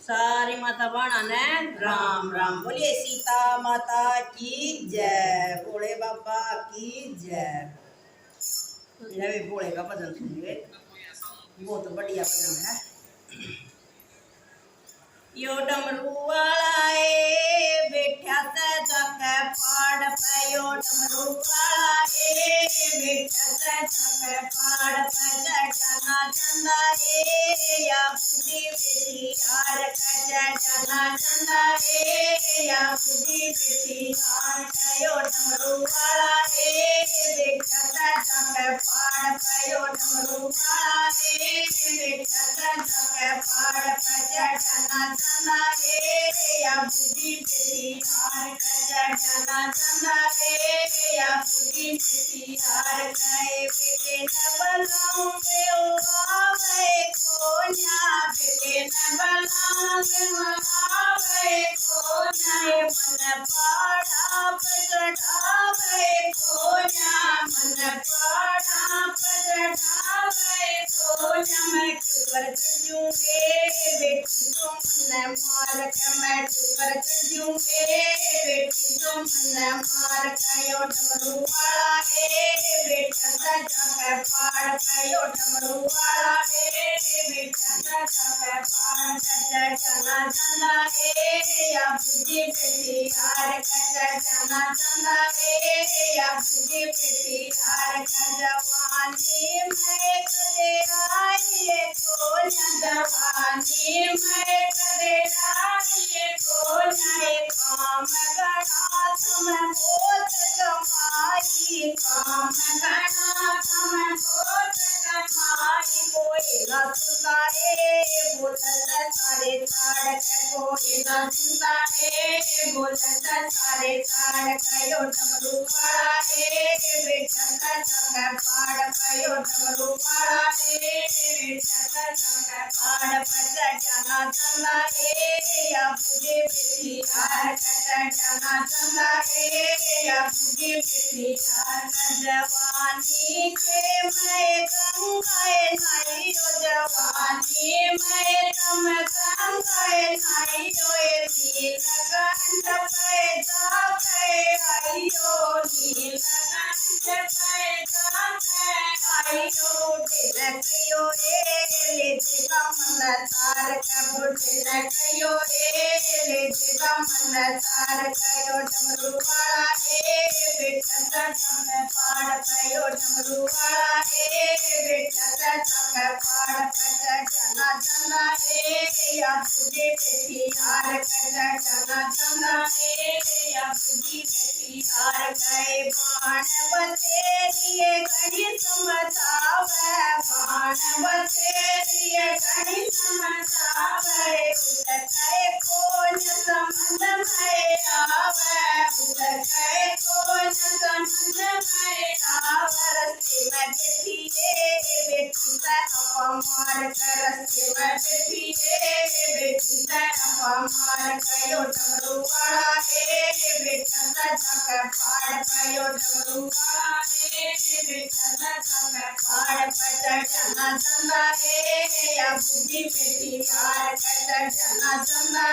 सारी माता बहना ने राम राम। बोलिए सीता माता की जय, भोले बाबा की जय। भी भोले का भजन सुनिए, बहुत बढ़िया भजन है। यो डमरू वाला बैठा से जाके पहाड़ पे, यो डमरू वाला बैठा से जाके पहाड़ पे, जाना चंदा या बुद्धि बेटी हार का, जाना चंदा या बुद्धि बेटी हार का। यो डमरू वाला बैठा से जाके पहाड़ पे, यो डमरू वाला बैठा से जाके पहाड़ पे, जाना चंदा या बुद्धि बेटी हार का, जाना चंदा या बुद्धि बेटी हार का। बेटे न बनाऊंगे ओ आवे कोन्या, बेटे न बनाऊंगे ओ आवे कोन्या, मन पाड़ा पचढ़ावे कोन्या, मन पाड़ा पचढ़ावे कोन्या। मैं कर दूंगे बेटी तुम मन मार के, मैं कर दूंगे बेटी तुम मन मार के। यो डमरू वाला बेटा सा जाके पहाड़ पे, यो डमरू वाला बेटा सा जाके पहाड़ पे, जाना चंदा या बुद्धि बेटी हार का, जाना चंदा या बुद्धि बेटी हार का। जवानी में कदे आई को जवानी में कदे आई को काम गणा तुम बहुत कमाई, काम गणा तुम बहुत कमाई। कोई न सुनाए बोलत सारे ताड़ के, कोई न सुनाए बोलत सारे ताड़ के। यो डमरू वाला बेटा सा जाके पहाड़ पे, यो डमरू वाला बेटा सा जाके पहाड़ पे, जाना चंदा या बुद्धि बेटी हार का, जाना चंदा या बुद्धि बेटी हार का। जवानी के मैं गंगाए नाई रो, जवानी में तुम गंगाए नाई रो, नीलकंठ पे जाके आइयो, नीलकंठ पे जाके आइयो। ढिलकियो ले जिगा मन तार का, ढिलकियो ले जिगा मन तार का। यो डमरू वाला बेटा सा जाके पहाड़ पे, यो डमरू वाला बेटा सा जाके पहाड़ पे, जाना चंदा या बुद्धि बेटी हार का, जाना चंदा या बुद्धि बेटी हार का। बाण बतेरिए घड़ी समझावे, बाण बतेरिए घड़ी समझावे, उठे कौन संबंध में आवे, उठे कौन संबंध में आवे। रस्ते में बैठिए बेटी से अपमार कर, रस्ते में बैठिए बेटी से अपमार कर। यो डमरू वाला बेटा सा जाके पहाड़ पे, यो डमरू वाला बेटा सा जाके पहाड़ पे, जाना चंदा या बुद्धि बेटी हार का, जाना चंदा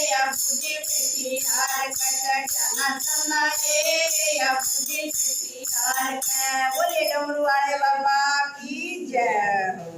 या बुद्धि बेटी हार का, जाना चंदा या बुद्धि बेटी हार का। बोले डमरू वाले बाबा की जय।